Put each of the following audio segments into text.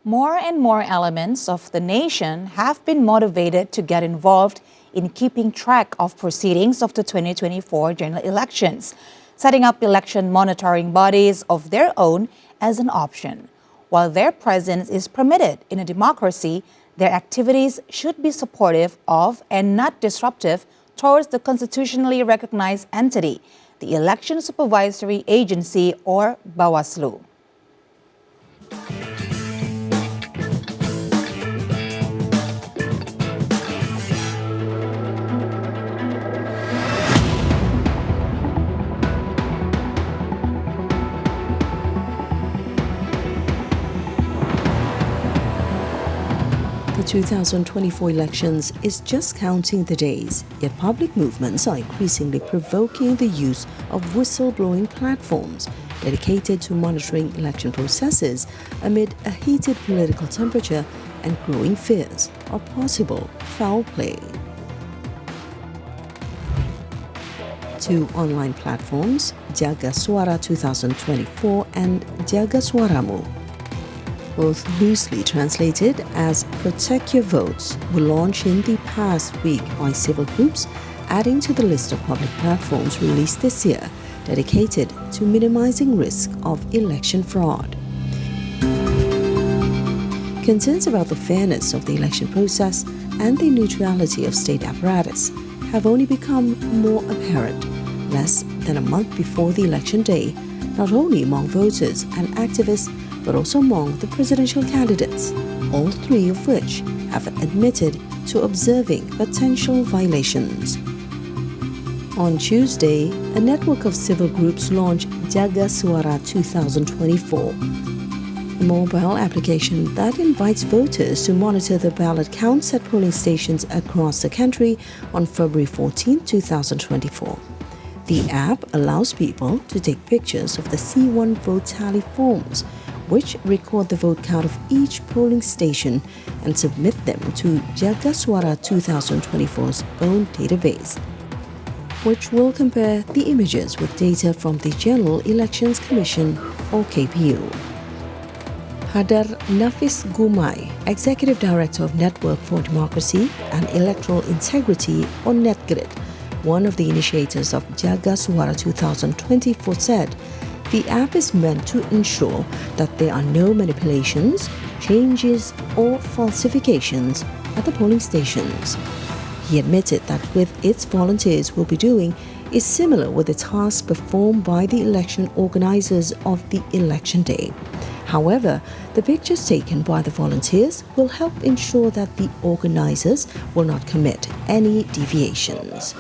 More and more elements of the nation have been motivated to get involved in keeping track of proceedings of the 2024 general elections, setting up election monitoring bodies of their own as an option. While their presence is permitted in a democracy, their activities should be supportive of and not disruptive towards the constitutionally recognized entity, the Election Supervisory Agency or Bawaslu. The 2024 elections is just counting the days, yet public movements are increasingly provoking the use of whistleblowing platforms dedicated to monitoring election processes amid a heated political temperature and growing fears of possible foul play. Two online platforms, Jaga Suara 2024 and Jaga Suaramu, both loosely translated as Protect Your Votes, were launched in the past week by civil groups, adding to the list of public platforms released this year dedicated to minimizing risk of election fraud. Concerns about the fairness of the election process and the neutrality of state apparatus have only become more apparent less than a month before the election day, not only among voters and activists, but also among the presidential candidates, all three of which have admitted to observing potential violations. On Tuesday, a network of civil groups launched Jaga Suara 2024, a mobile application that invites voters to monitor the ballot counts at polling stations across the country on February 14, 2024. The app allows people to take pictures of the C1 vote tally forms, which record the vote count of each polling station and submit them to Jaga Suara 2024's own database, which will compare the images with data from the General Elections Commission or KPU. Hadar Nafis Gumai, Executive Director of Network for Democracy and Electoral Integrity or NetGrid, one of the initiators of Jaga Suara 2024, said, "The app is meant to ensure that there are no manipulations, changes or falsifications at the polling stations." He admitted that what its volunteers will be doing is similar with the tasks performed by the election organizers of the election day. However, the pictures taken by the volunteers will help ensure that the organizers will not commit any deviations.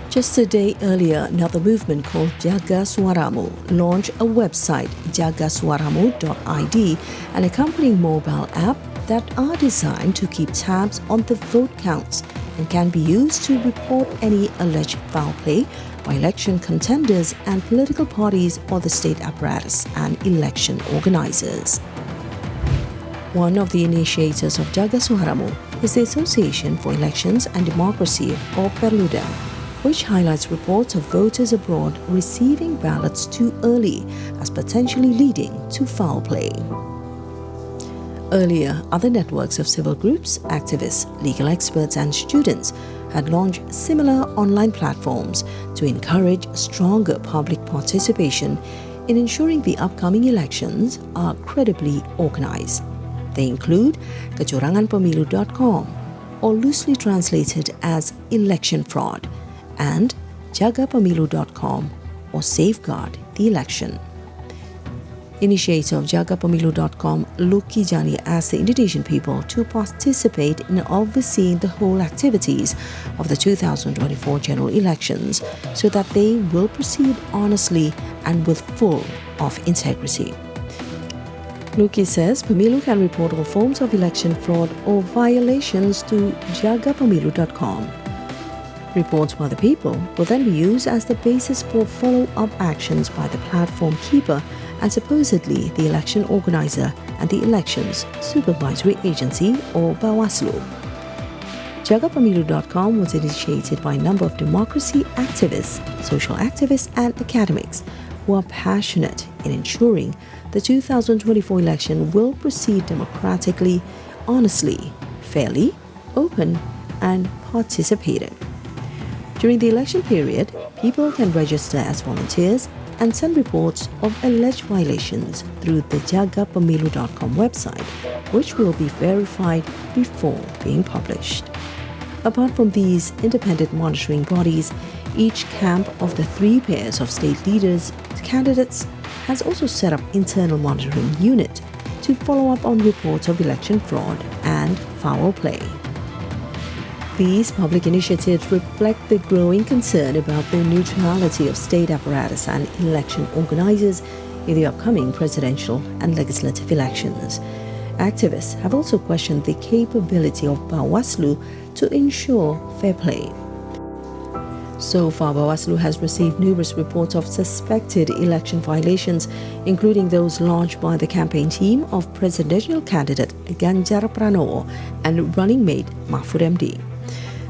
Just a day earlier, another movement called Jaga Suaramu launched a website, jagasuaramu.id, and accompanying mobile app that are designed to keep tabs on the vote counts and can be used to report any alleged foul play by election contenders and political parties or the state apparatus and election organizers. One of the initiators of Jaga Suaramu is the Association for Elections and Democracy, or Perludem, which highlights reports of voters abroad receiving ballots too early as potentially leading to foul play. Earlier, other networks of civil groups, activists, legal experts and students had launched similar online platforms to encourage stronger public participation in ensuring the upcoming elections are credibly organized. They include kecuranganpemilu.com, or loosely translated as election fraud, and jagapemilu.com, or safeguard the election. Initiator of jagapemilu.com, Luki Jani, asked the Indonesian people to participate in overseeing the whole activities of the 2024 general elections so that they will proceed honestly and with full of integrity. Luki says Pemilu can report all forms of election fraud or violations to jagapemilu.com. Reports by the people will then be used as the basis for follow-up actions by the platform keeper and supposedly the election organizer and the Elections Supervisory Agency, or Bawaslu. Jagapemilu.com was initiated by a number of democracy activists, social activists and academics who are passionate in ensuring the 2024 election will proceed democratically, honestly, fairly, open, and participative. During the election period, people can register as volunteers and send reports of alleged violations through the jagapemilu.com website, which will be verified before being published. Apart from these independent monitoring bodies, each camp of the 3 pairs of state leaders, candidates, has also set up internal monitoring unit to follow up on reports of election fraud and foul play. These public initiatives reflect the growing concern about the neutrality of state apparatus and election organizers in the upcoming presidential and legislative elections. Activists have also questioned the capability of Bawaslu to ensure fair play. So far, Bawaslu has received numerous reports of suspected election violations, including those lodged by the campaign team of presidential candidate Ganjar Pranowo and running mate Mahfud MD.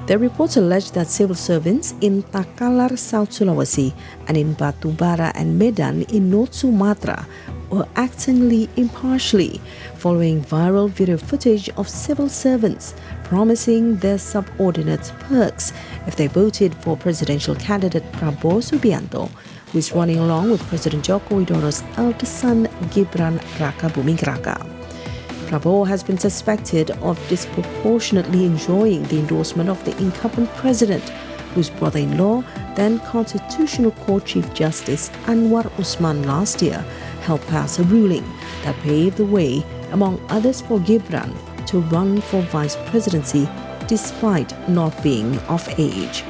The reports allege that civil servants in Takalar, South Sulawesi, and in Batubara and Medan in North Sumatra were acting impartially, following viral video footage of civil servants promising their subordinates perks if they voted for presidential candidate Prabowo Subianto, who is running along with President Joko Widodo's eldest son Gibran Raka Buming Raka. Prabowo has been suspected of disproportionately enjoying the endorsement of the incumbent president, whose brother-in-law, then Constitutional Court Chief Justice Anwar Usman last year, helped pass a ruling that paved the way, among others, for Gibran to run for vice presidency despite not being of age.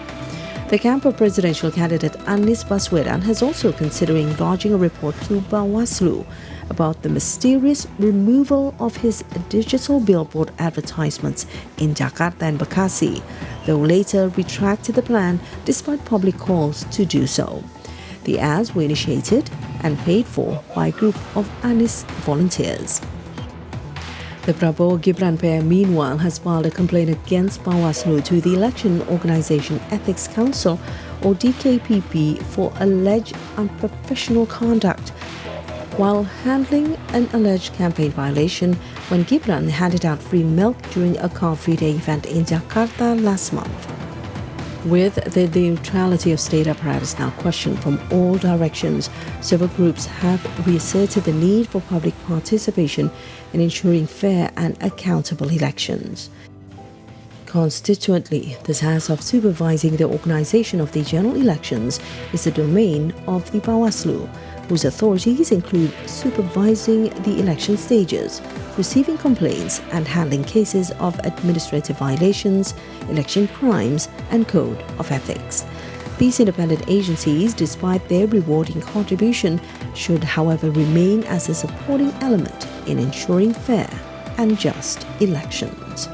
The camp of presidential candidate Anies Baswedan has also considering lodging a report to Bawaslu about the mysterious removal of his digital billboard advertisements in Jakarta and Bekasi, though later retracted the plan despite public calls to do so. The ads were initiated and paid for by a group of Anies volunteers. The Prabowo-Gibran pair, meanwhile, has filed a complaint against Bawaslu to the Election Organization Ethics Council, or DKPP, for alleged unprofessional conduct while handling an alleged campaign violation when Gibran handed out free milk during a car-free day event in Jakarta last month. With the neutrality of state apparatus now questioned from all directions, several groups have reasserted the need for public participation in ensuring fair and accountable elections. Constitutionally, the task of supervising the organization of the general elections is the domain of the Bawaslu, whose authorities include supervising the election stages, receiving complaints, and handling cases of administrative violations, election crimes, and code of ethics. These independent agencies, despite their rewarding contribution, should, however, remain as a supporting element in ensuring fair and just elections.